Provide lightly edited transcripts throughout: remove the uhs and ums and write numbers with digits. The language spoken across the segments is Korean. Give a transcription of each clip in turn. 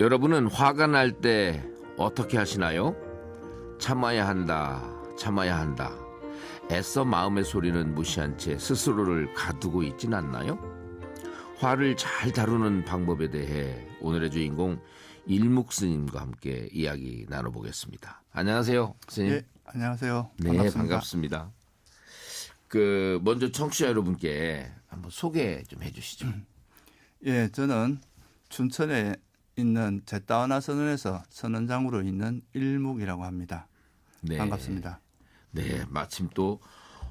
여러분은 화가 날 때 어떻게 하시나요? 참아야 한다, 참아야 한다. 애써 마음의 소리는 무시한 채 스스로를 가두고 있진 않나요? 화를 잘 다루는 방법에 대해 오늘의 주인공 일묵 스님과 함께 이야기 나눠보겠습니다. 안녕하세요, 스님. 예, 안녕하세요. 네, 반갑습니다. 먼저 청취자 여러분께 한번 소개 좀 해주시죠. 예, 저는 춘천에 있는 제따와나 선원에서 선원장으로 있는 일묵이라고 합니다. 네. 반갑습니다. 네, 마침 또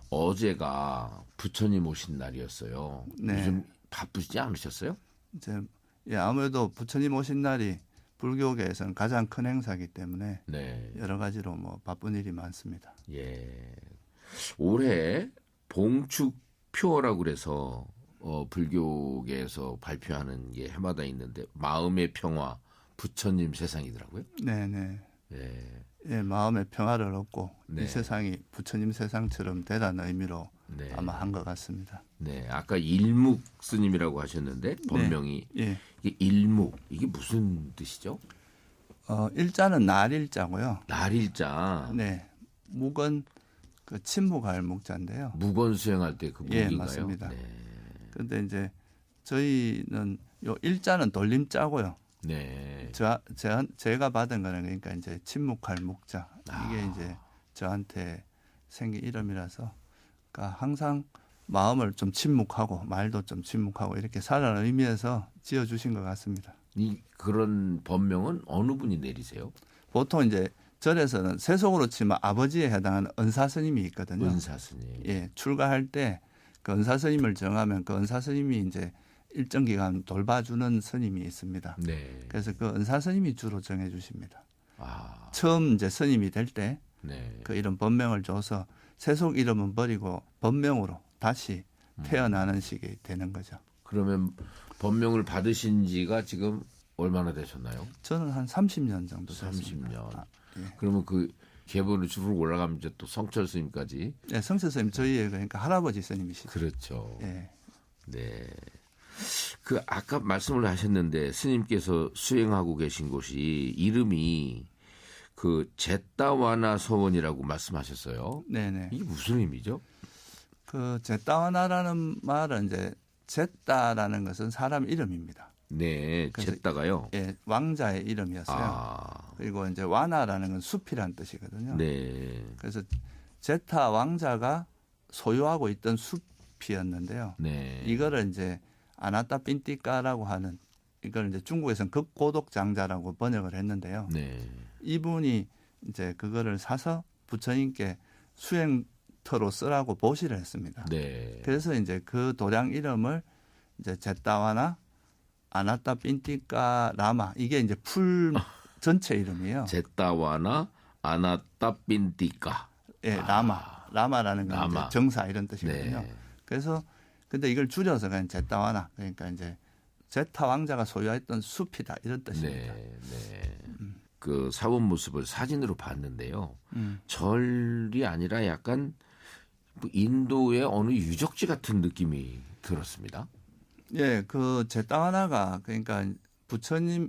어제가 부처님 오신 날이었어요. 네. 요즘 바쁘시지 않으셨어요? 아무래도 부처님 오신 날이 불교계에서는 가장 큰 행사이기 때문에 네. 여러 가지로 바쁜 일이 많습니다. 예. 올해 봉축표라고 그래서 불교계에서 발표하는 게 해마다 있는데 마음의 평화 부처님 세상이더라고요. 네네. 네. 예, 마음의 평화를 얻고 네. 이 세상이 부처님 세상처럼 되라는 의미로 네. 아마 한 것 같습니다. 네. 아까 일묵 스님이라고 하셨는데 본명이 예. 이게 일묵 이게 무슨 뜻이죠? 일자는 날일자고요. 날일자. 네. 묵은 침묵할 묵자인데요. 무건 수행할 때 그 묵인가요? 예, 맞습니다. 네. 그런데 이제 저희는 요 일자는 돌림자고요. 네. 제가 받은 거는 그러니까 이제 침묵할 묵자. 이게 이제 저한테 생긴 이름이라서 그러니까 항상 마음을 좀 침묵하고 말도 좀 침묵하고 이렇게 살아라는 의미에서 지어주신 것 같습니다. 그런 법명은 어느 분이 내리세요? 보통 이제 절에서는 세속으로 치면 아버지에 해당하는 은사 스님이 있거든요. 은사 스님. 예, 출가할 때 그 은사 스님을 정하면 그 은사 스님이 이제 일정 기간 돌봐주는 스님이 있습니다. 네. 그래서 그 은사 스님이 주로 정해주십니다. 아. 처음 이제 스님이 될 때 네. 그 이름 법명을 줘서 세속 이름은 버리고 법명으로 다시 태어나는 식이 되는 거죠. 그러면 법명을 받으신 지가 지금 얼마나 되셨나요? 저는 한 30년 정도 됐습니다. 30년. 예. 그러면 그 계보를 쭉 올라가면 이제 또 성철 스님까지. 네, 성철 스님 저희의 그러니까 할아버지 스님이시죠. 그렇죠. 예. 네. 아까 말씀을 하셨는데 스님께서 수행하고 계신 곳이 이름이 제따와나 서원이라고 말씀하셨어요. 네네. 이게 무슨 의미죠? 제따와나라는 말은 이제 제따라는 것은 사람 이름입니다. 네, 제따가요. 예, 왕자의 이름이었어요. 아, 그리고 이제 와나라는 건 숲이란 뜻이거든요. 네, 그래서 제타 왕자가 소유하고 있던 숲이었는데요. 네. 이거를 이제 아나따 핀띠까라고 하는 이걸 이제 중국에서는 극고독장자라고 번역을 했는데요. 네. 이분이 이제 그거를 사서 부처님께 수행터로 쓰라고 보시를 했습니다. 네. 그래서 이제 그 도량 이름을 이제 제따와나 아나따 핀띠까 라마 이게 이제 풀 전체 이름이에요. 제따와나 아나따 빈띠까. 예, 라마라는 건 라마. 이제 정사 이런 뜻이거든요. 네. 그래서 근데 이걸 줄여서 그냥 제따와나 그러니까 이제 제타 왕자가 소유했던 숲이다 이런 뜻입니다. 네, 네. 그 사원 모습을 사진으로 봤는데요. 절이 아니라 약간 인도의 어느 유적지 같은 느낌이 들었습니다. 예, 그 제따와나가 그러니까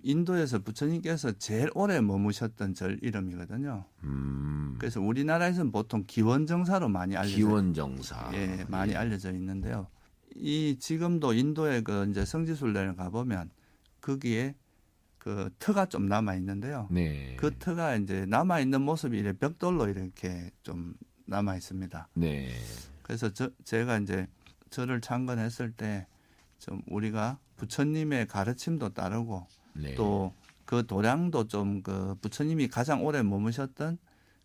인도에서 부처님께서 제일 오래 머무셨던 절 이름이거든요. 그래서 우리나라에서는 보통 기원정사로 많이 알려져 기원정사. 예, 많이 알려져 있는데요. 지금도 인도의 이제 성지순례를 가보면 거기에 그 터가 좀 남아 있는데요. 네. 그 터가 이제 남아 있는 모습이 이렇게 벽돌로 이렇게 좀 남아 있습니다. 네. 그래서 제가 이제 절을 참관했을 때 좀 우리가 부처님의 가르침도 따르고 네. 또 그 도량도 좀 부처님이 가장 오래 머무셨던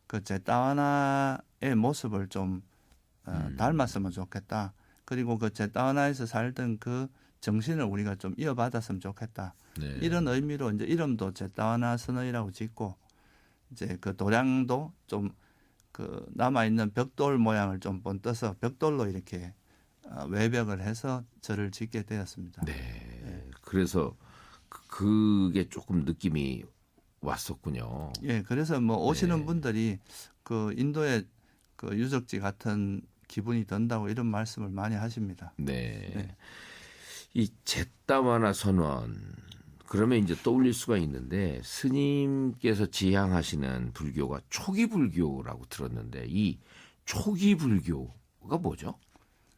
그 제따와나의 모습을 좀 닮았으면 좋겠다. 그리고 그 제따와나에서 살던 그 정신을 우리가 좀 이어받았으면 좋겠다. 네. 이런 의미로 이제 이름도 제따와나 선언이라고 짓고 이제 그 도량도 좀 남아 있는 벽돌 모양을 좀 번떠서 벽돌로 이렇게 외벽을 해서 절을 짓게 되었습니다. 네. 그래서 그게 조금 느낌이 왔었군요. 예, 그래서 오시는 네. 분들이 인도의 유적지 같은 기분이 든다고 이런 말씀을 많이 하십니다. 네. 네. 이 제따와나 선원 그러면 이제 떠올릴 수가 있는데 스님께서 지향하시는 불교가 초기 불교라고 들었는데 이 초기 불교가 뭐죠?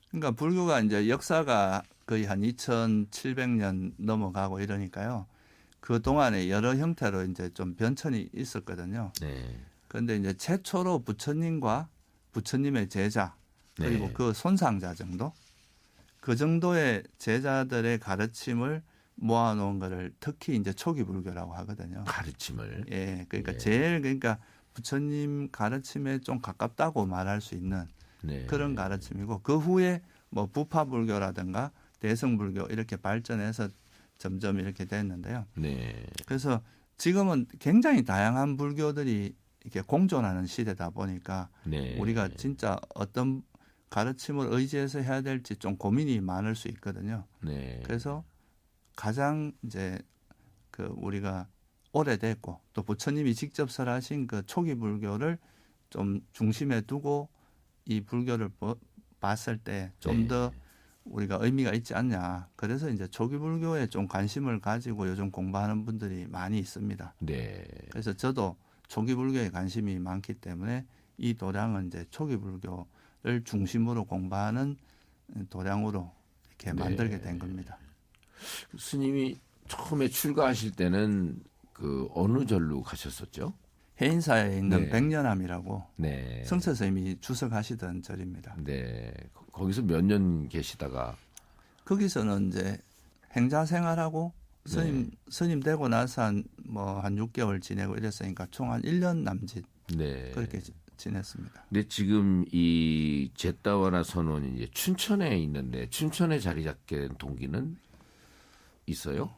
그러니까 불교가 이제 역사가 거의 한 2,700년 넘어가고 이러니까요. 그 동안에 여러 형태로 이제 좀 변천이 있었거든요. 네. 그런데 이제 최초로 부처님과 부처님의 제자 그리고 네. 그 손상자 정도 그 정도의 제자들의 가르침을 모아놓은 거를 특히 이제 초기 불교라고 하거든요. 가르침을. 예, 그러니까 예. 제일 그러니까 부처님 가르침에 좀 가깝다고 말할 수 있는 네. 그런 가르침이고 그 후에 뭐 부파 불교라든가 대성 불교 이렇게 발전해서 점점 이렇게 됐는데요. 네. 그래서 지금은 굉장히 다양한 불교들이 이렇게 공존하는 시대다 보니까 네. 우리가 진짜 어떤 가르침을 의지해서 해야 될지 좀 고민이 많을 수 있거든요. 네. 그래서 가장 이제 그 우리가 오래됐고 또 부처님이 직접 설하신 그 초기 불교를 좀 중심에 두고 이 불교를 봤을 때 좀 더 우리가 의미가 있지 않냐. 그래서 이제 초기 불교에 좀 관심을 가지고 요즘 공부하는 분들이 많이 있습니다. 네. 그래서 저도 초기 불교에 관심이 많기 때문에 이 도량은 이제 초기 불교를 중심으로 공부하는 도량으로 이렇게 네. 만들게 된 겁니다. 스님이 처음에 출가하실 때는 그 어느 절로 가셨었죠? 해인사에 있는 네. 백년암이라고 네. 성서 스님이 주석하시던 절입니다. 네. 거기서 몇 년 계시다가 거기서는 이제 행자 생활하고 네. 스님 되고 나서 한 6개월 지내고 이랬으니까 총 한 1년 남짓 네. 그렇게 지냈습니다. 근데 지금 이 제따와나 선원이 이제 춘천에 있는데 춘천에 자리 잡게 된 동기는 있어요?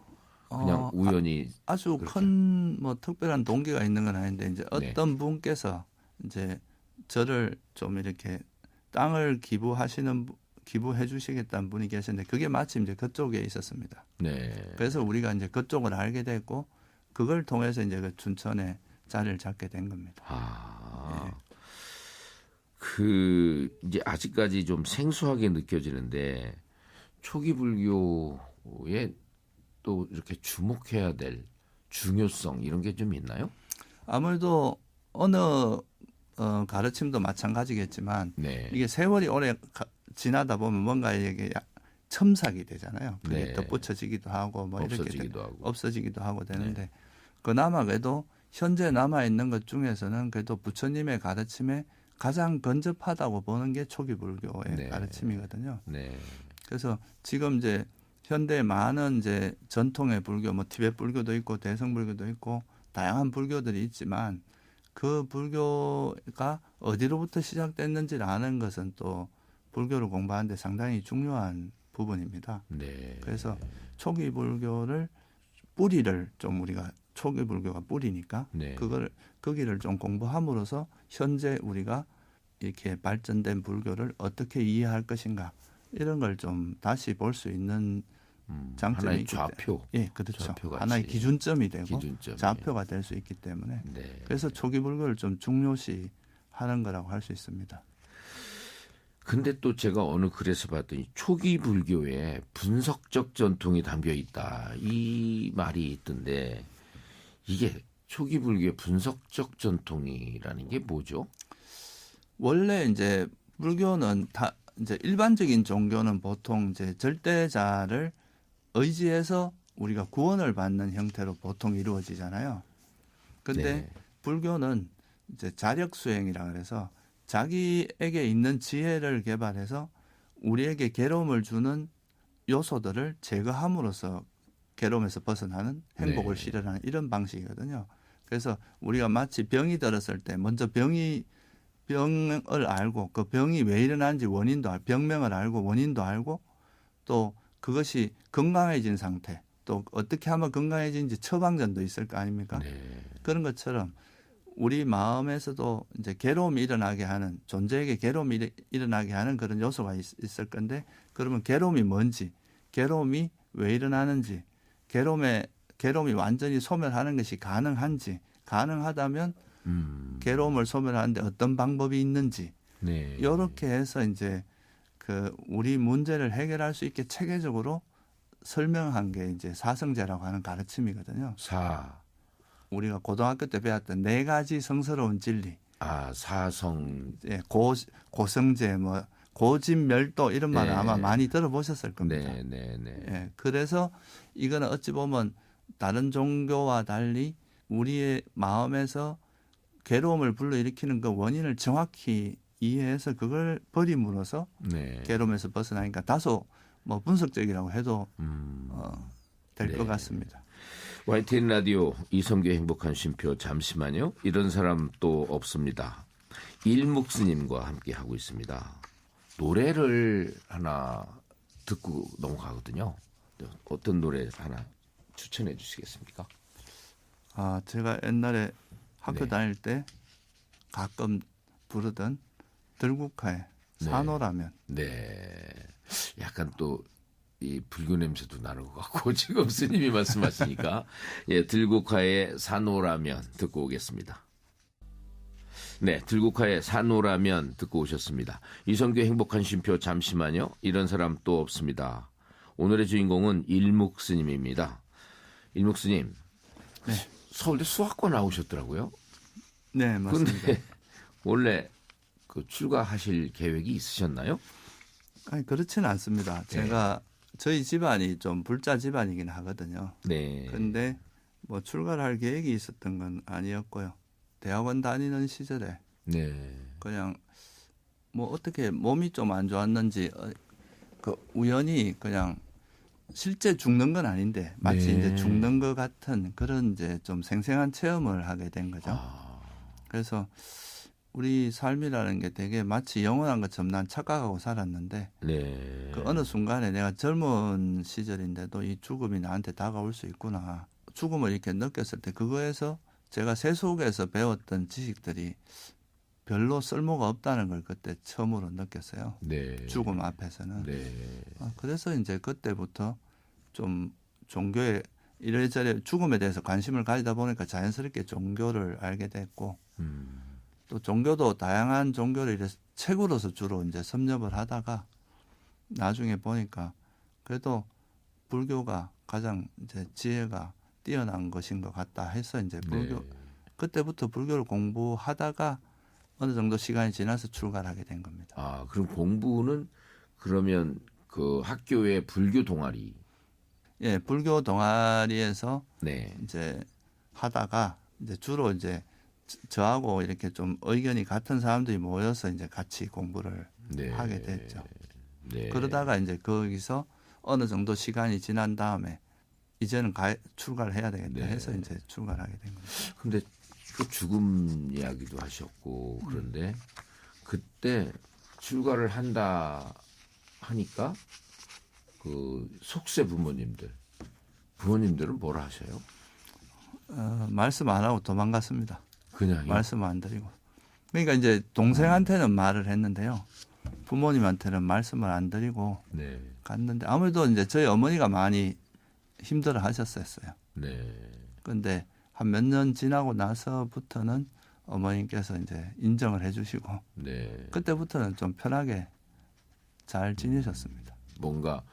그냥 우연히 아주 그렇게. 큰 뭐 특별한 동기가 있는 건 아닌데 이제 네. 어떤 분께서 이제 저를 좀 이렇게 땅을 기부해 주시겠다는 분이 계셨는데 그게 마침 이제 그쪽에 있었습니다. 네. 그래서 우리가 이제 그쪽을 알게 됐고 그걸 통해서 이제 그 춘천에 자리를 잡게 된 겁니다. 아. 그 이제 아직까지 좀 생소하게 느껴지는데 초기 불교에 또 이렇게 주목해야 될 중요성 이런 게 좀 있나요? 아무래도 어느 가르침도 마찬가지겠지만 네. 이게 세월이 오래 지나다 보면 뭔가 이게 첨삭이 되잖아요. 그게 네. 덧붙여지기도 하고 뭐 없어지기도 하고. 없어지기도 하고 되는데 그나마 그래도 현재 남아 있는 것 중에서는 그래도 부처님의 가르침에 가장 근접하다고 보는 게 초기 불교의 네. 가르침이거든요. 네. 그래서 지금 이제 현대 많은 이제 전통의 불교, 뭐 티베트 불교도 있고 대성 불교도 있고 다양한 불교들이 있지만 그 불교가 어디로부터 시작됐는지를 아는 것은 또 불교를 공부하는데 상당히 중요한 부분입니다. 네. 그래서 초기 불교를 뿌리를 좀 우리가 초기 불교가 뿌리니까 네. 그 길을 좀 공부함으로써 현재 우리가 이렇게 발전된 불교를 어떻게 이해할 것인가 이런 걸 좀 다시 볼 수 있는 장점이 하나의 있기 좌표. 예, 그렇죠. 좌표같이. 하나의 기준점이 되고 기준점이. 좌표가 될 수 있기 때문에 네. 그래서 초기 불교를 좀 중요시 하는 거라고 할 수 있습니다. 근데 또 제가 어느 글에서 봤더니 초기 불교에 분석적 전통이 담겨 있다. 이 말이 있던데 이게 초기 불교의 분석적 전통이라는 게 뭐죠? 원래 이제 불교는 다 이제 일반적인 종교는 보통 이제 절대자를 의지해서 우리가 구원을 받는 형태로 보통 이루어지잖아요. 근데 네. 불교는 이제 자력 수행이라 그래서 자기에게 있는 지혜를 개발해서 우리에게 괴로움을 주는 요소들을 제거함으로써 괴로움에서 벗어나는 행복을 네. 실현하는 이런 방식이거든요. 그래서 우리가 마치 병이 들었을 때 먼저 병을 알고 그 병이 왜 일어나는지 원인도 알고 병명을 알고 원인도 알고 또 그것이 건강해진 상태 또 어떻게 하면 건강해지는지 처방전도 있을 거 아닙니까? 네. 그런 것처럼 우리 마음에서도 이제 괴로움이 일어나게 하는 존재에게 괴로움이 일어나게 하는 그런 요소가 있을 건데 그러면 괴로움이 뭔지 괴로움이 왜 일어나는지 괴로움이 완전히 소멸하는 것이 가능한지 가능하다면 괴로움을 소멸하는데 어떤 방법이 있는지 네. 이렇게 해서 이제 그 우리 문제를 해결할 수 있게 체계적으로 설명한 게 이제 사성제라고 하는 가르침이거든요. 우리가 고등학교 때 배웠던 4가지 성스러운 진리. 사성. 예, 고성제, 뭐 고진멸도 이런 말을 아마 많이 들어보셨을 겁니다. 예, 그래서 이거는 어찌 보면 다른 종교와 달리 우리의 마음에서 괴로움을 불러일으키는 그 원인을 정확히 이해해서 그걸 버림으로써 괴로움에서 벗어나니까 다소 뭐 분석적이라고 해도 될 것 같습니다. YTN 라디오 이성규의 행복한 쉼표 잠시만요. 이런 사람 또 없습니다. 일묵스님과 함께 하고 있습니다. 노래를 하나 듣고 넘어가거든요. 어떤 노래 하나 추천해 주시겠습니까? 제가 옛날에 학교 다닐 때 가끔 부르던 들국화의 산호라면. 약간 또 이 불교 냄새도 나는 것 같고 지금 스님이 말씀하시니까 들국화의 산호라면 듣고 오겠습니다. 네, 들국화의 산호라면 듣고 오셨습니다. 이성규의 행복한 쉼표 잠시만요. 이런 사람 또 없습니다. 오늘의 주인공은 일묵스님입니다. 일묵스님, 서울대 수학과 나오셨더라고요. 네, 맞습니다. 그런데 원래 그 출가하실 계획이 있으셨나요? 아니, 그렇지는 않습니다. 제가 저희 집안이 좀 불자 집안이긴 하거든요. 그런데 뭐 출가를 할 계획이 있었던 건 아니었고요. 대학원 다니는 시절에 그냥 뭐 어떻게 몸이 좀 안 좋았는지 그 우연히 그냥 실제 죽는 건 아닌데 마치 이제 죽는 것 같은 그런 이제 좀 생생한 체험을 하게 된 거죠. 그래서 우리 삶이라는 게 되게 마치 영원한 것처럼 난 착각하고 살았는데 그 어느 순간에 내가 젊은 시절인데도 이 죽음이 나한테 다가올 수 있구나. 죽음을 이렇게 느꼈을 때 그거에서 제가 세속에서 배웠던 지식들이 별로 쓸모가 없다는 걸 그때 처음으로 느꼈어요. 죽음 앞에서는. 그래서 이제 그때부터 좀 종교에 이래저래 죽음에 대해서 관심을 가지다 보니까 자연스럽게 종교를 알게 됐고 또 종교도 다양한 종교를 이래서 책으로서 주로 이제 섭렵을 하다가 나중에 보니까 그래도 불교가 가장 이제 지혜가 뛰어난 것인 것 같다 해서 이제 그때부터 불교를 공부하다가 어느 정도 시간이 지나서 출가를 하게 된 겁니다. 그럼 공부는 그러면 그 학교의 불교 동아리? 불교 동아리에서 이제 하다가 이제 주로 이제 저하고 이렇게 좀 의견이 같은 사람들이 모여서 이제 같이 공부를 하게 됐죠. 그러다가 이제 거기서 어느 정도 시간이 지난 다음에 이제는 출가를 해야 되겠다 해서 이제 출가를 하게 된 겁니다. 근데 또 죽음 이야기도 하셨고 그런데 그때 출가를 한다 하니까 그 속세 부모님들은 뭐라 하셔요? 말씀 안 하고 도망갔습니다. 그냥요? 말씀 안 드리고. 그러니까 이제 동생한테는 말을 했는데요. 부모님한테는 말씀을 안 드리고 갔는데 아무래도 이제 저희 어머니가 많이 힘들어 하셨었어요. 그런데 한 몇 년 지나고 나서부터는 어머님께서 이제 인정을 해주시고 그때부터는 좀 편하게 잘 지내셨습니다. 뭔가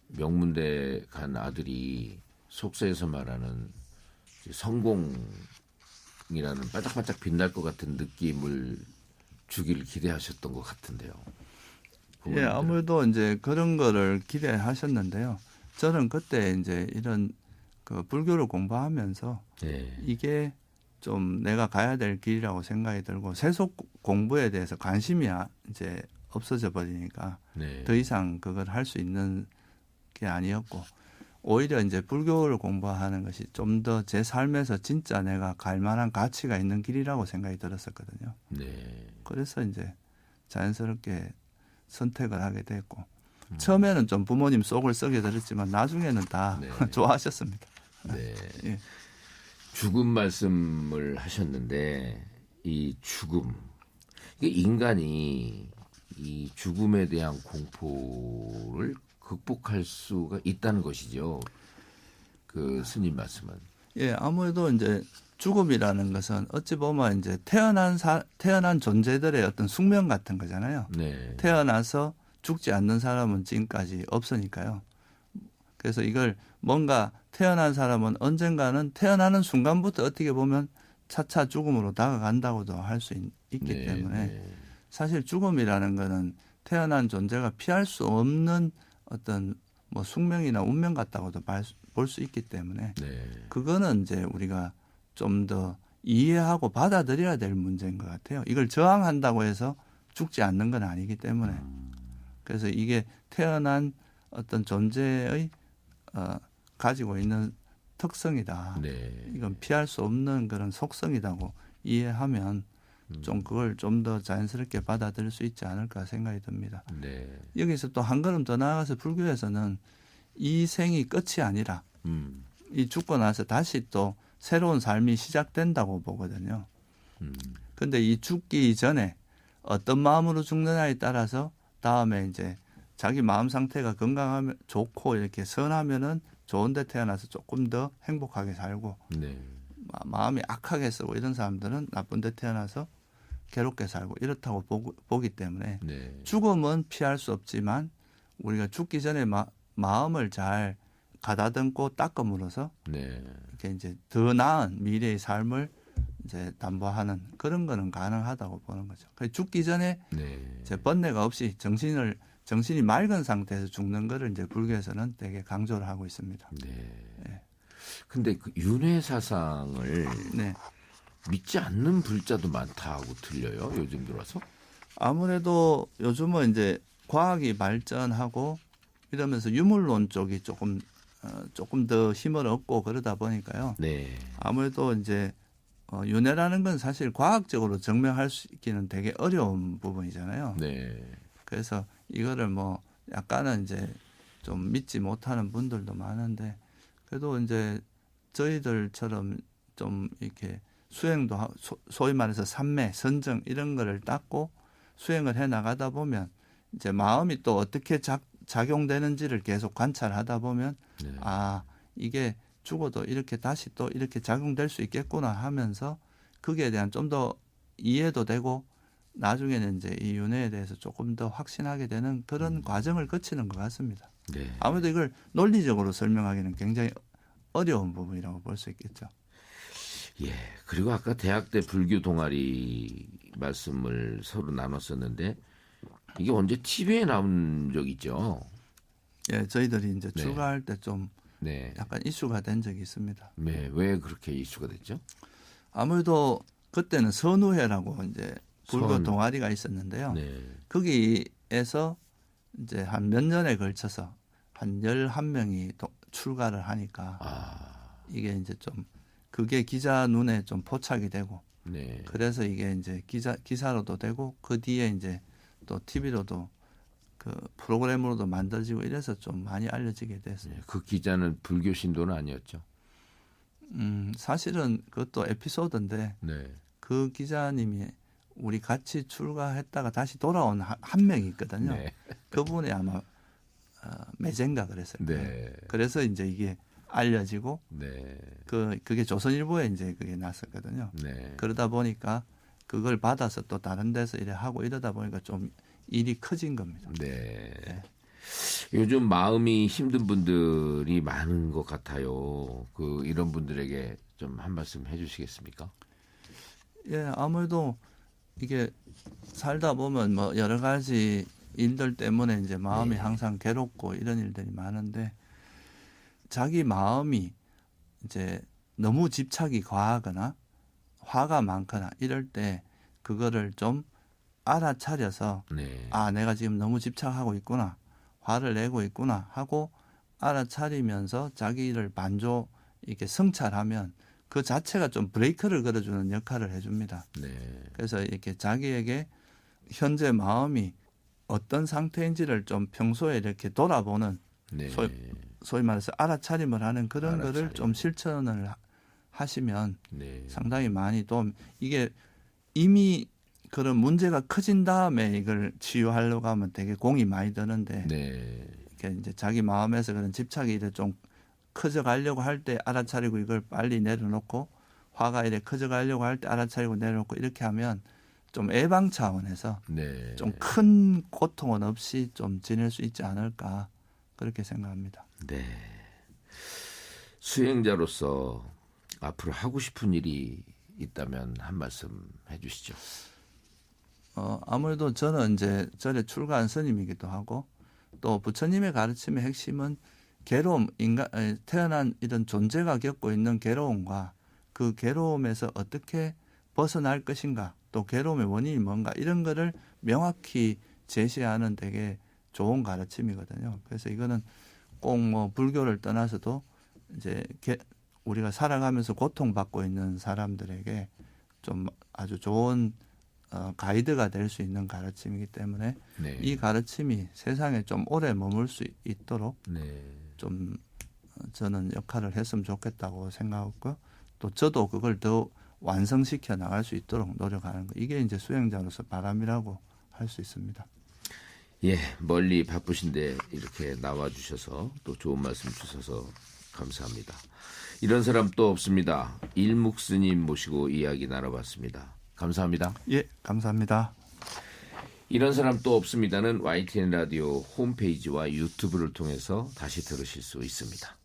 명문대 간 아들이 속세에서 말하는 성공이라는 반짝반짝 빛날 것 같은 느낌을 주기를 기대하셨던 것 같은데요. 아무래도 이제 그런 거를 기대하셨는데요. 저는 그때 이제 이런 그 불교를 공부하면서 이게 좀 내가 가야 될 길이라고 생각이 들고 세속 공부에 대해서 관심이 이제 없어져 버리니까 더 이상 그걸 할 수 있는 게 아니었고 오히려 이제 불교를 공부하는 것이 좀 더 제 삶에서 진짜 내가 갈 만한 가치가 있는 길이라고 생각이 들었었거든요. 그래서 이제 자연스럽게 선택을 하게 됐고 처음에는 좀 부모님 속을 썩여 드렸지만 나중에는 다 좋아하셨습니다. 죽음 말씀을 하셨는데 이 죽음, 이게 인간이 이 죽음에 대한 공포를 극복할 수가 있다는 것이죠. 그 스님 말씀은. 아무래도 이제 죽음이라는 것은 어찌 보면 이제 태어난 존재들의 어떤 숙명 같은 거잖아요. 태어나서 죽지 않는 사람은 지금까지 없으니까요. 그래서 이걸 뭔가 태어난 사람은 언젠가는 태어나는 순간부터 어떻게 보면 차차 죽음으로 다가간다고도 할 수 있기 네, 때문에 네. 사실 죽음이라는 거는 태어난 존재가 피할 수 없는 어떤 뭐 숙명이나 운명 같다고도 볼 수 있기 때문에 네. 그거는 이제 우리가 좀 더 이해하고 받아들여야 될 문제인 것 같아요. 이걸 저항한다고 해서 죽지 않는 건 아니기 때문에 그래서 이게 태어난 어떤 존재의 가지고 있는 특성이다. 네. 이건 피할 수 없는 그런 속성이라고 이해하면 좀 그걸 좀 더 자연스럽게 받아들일 수 있지 않을까 생각이 듭니다. 네. 여기서 또 한 걸음 더 나아가서 불교에서는 이 생이 끝이 아니라 이 죽고 나서 다시 또 새로운 삶이 시작된다고 보거든요. 근데 이 죽기 전에 어떤 마음으로 죽느냐에 따라서 다음에 이제 자기 마음 상태가 건강하면 좋고 이렇게 선하면은 좋은 데 태어나서 조금 더 행복하게 살고 네. 마음이 악하게 쓰고 이런 사람들은 나쁜 데 태어나서 괴롭게 살고 이렇다고 보기 때문에 네. 죽음은 피할 수 없지만 우리가 죽기 전에 마음을 잘 가다듬고 닦음으로써 네. 이렇게 이제 더 나은 미래의 삶을 이제 담보하는 그런 거는 가능하다고 보는 거죠. 그래서 죽기 전에 네. 이제 번뇌가 없이 정신이 맑은 상태에서 죽는 거를 이제 불교에서는 되게 강조를 하고 있습니다. 네. 근데 그 윤회 사상을 네. 믿지 않는 불자도 많다고 들려요. 요즘 들어서. 아무래도 요즘은 이제 과학이 발전하고 이러면서 유물론 쪽이 조금 더 힘을 얻고 그러다 보니까요. 네. 아무래도 이제 윤회라는 건 사실 과학적으로 증명할 수 있기는 되게 어려운 부분이잖아요. 네. 그래서 이거를 뭐 약간은 이제 좀 믿지 못하는 분들도 많은데 그래도 이제 저희들처럼 좀 이렇게 수행도 소위 말해서 삼매, 선정 이런 거를 닦고 수행을 해 나가다 보면 이제 마음이 또 어떻게 작용되는지를 계속 관찰하다 보면 네. 아 이게 죽어도 이렇게 다시 또 이렇게 작용될 수 있겠구나 하면서 거기에 대한 좀 더 이해도 되고 나중에는 이제 이 윤회에 대해서 조금 더 확신하게 되는 그런 과정을 거치는 것 같습니다. 네. 아무래도 이걸 논리적으로 설명하기는 굉장히 어려운 부분이라고 볼 수 있겠죠. 예. 그리고 아까 대학 때 불교 동아리 말씀을 서로 나눴었는데 이게 언제 TV에 나온 적 있죠? 예, 저희들이 이제 네. 출가할 때 좀 네. 약간 이슈가 된 적이 있습니다. 네. 왜 그렇게 이슈가 됐죠? 아무래도 그때는 선우회라고 이제 불교 선우. 동아리가 있었는데요. 네. 거기에서 이제 한 몇 년에 걸쳐서 한 11명이 출가를 하니까 이게 이제 좀 그게 기자 눈에 좀 포착이 되고 네. 그래서 이게 이제 기사로도 되고 그 뒤에 이제 또 TV로도 그 프로그램으로도 만들어지고 이래서 좀 많이 알려지게 됐어요. 네. 그 기자는 불교 신도는 아니었죠? 사실은 그것도 에피소드인데 네. 그 기자님이 우리 같이 출가했다가 다시 돌아온 한 명이 있거든요. 네. 그분이 아마 매제인가 그랬어요. 네. 그래서 이제 이게 알려지고 네. 그게 조선일보에 이제 그게 났었거든요. 네. 그러다 보니까 그걸 받아서 또 다른 데서 이래 하고 이러다 보니까 좀 일이 커진 겁니다. 네. 요즘 마음이 힘든 분들이 많은 것 같아요. 이런 분들에게 좀 한 말씀 해주시겠습니까? 예, 아무래도 이게 살다 보면 뭐 여러 가지 일들 때문에 이제 마음이 네. 항상 괴롭고 이런 일들이 많은데 자기 마음이 이제 너무 집착이 과하거나 화가 많거나 이럴 때 그거를 좀 알아차려서 네. 아 내가 지금 너무 집착하고 있구나 화를 내고 있구나 하고 알아차리면서 자기를 이렇게 성찰하면 그 자체가 좀 브레이크를 걸어주는 역할을 해줍니다. 네. 그래서 이렇게 자기에게 현재 마음이 어떤 상태인지를 좀 평소에 이렇게 돌아보는 네. 소위 말해서 알아차림을 하는 그런 거를 알아차림. 좀 실천을 하시면 네. 상당히 많이 이게 이미 그런 문제가 커진 다음에 이걸 치유하려고 하면 되게 공이 많이 드는데 네. 이렇게 이제 자기 마음에서 그런 집착이 이래 좀 커져가려고 할 때 알아차리고 이걸 빨리 내려놓고 화가 이래 커져가려고 할 때 알아차리고 내려놓고 이렇게 하면 좀 예방 차원에서 네. 좀 큰 고통은 없이 좀 지낼 수 있지 않을까 그렇게 생각합니다. 네. 수행자로서 앞으로 하고 싶은 일이 있다면 한 말씀 해주시죠. 아무래도 저는 이제 절에 출가한 스님이기도 하고 또 부처님의 가르침의 핵심은 괴로움, 태어난 이런 존재가 겪고 있는 괴로움과 그 괴로움에서 어떻게 벗어날 것인가, 또 괴로움의 원인이 뭔가 이런 거를 명확히 제시하는 되게 좋은 가르침이거든요. 그래서 이거는 꼭 뭐 불교를 떠나서도 이제 우리가 살아가면서 고통받고 있는 사람들에게 좀 아주 좋은 가이드가 될 수 있는 가르침이기 때문에 네. 이 가르침이 세상에 좀 오래 머물 수 있도록 네. 좀 저는 역할을 했으면 좋겠다고 생각하고 또 저도 그걸 더 완성시켜 나갈 수 있도록 노력하는 거 이게 이제 수행자로서 바람이라고 할 수 있습니다. 예, 멀리 바쁘신데 이렇게 나와주셔서 또 좋은 말씀 주셔서 감사합니다. 이런 사람 또 없습니다. 일묵 스님 모시고 이야기 나눠봤습니다. 감사합니다. 예, 감사합니다. 이런 사람 또 없습니다는 YTN 라디오 홈페이지와 유튜브를 통해서 다시 들으실 수 있습니다.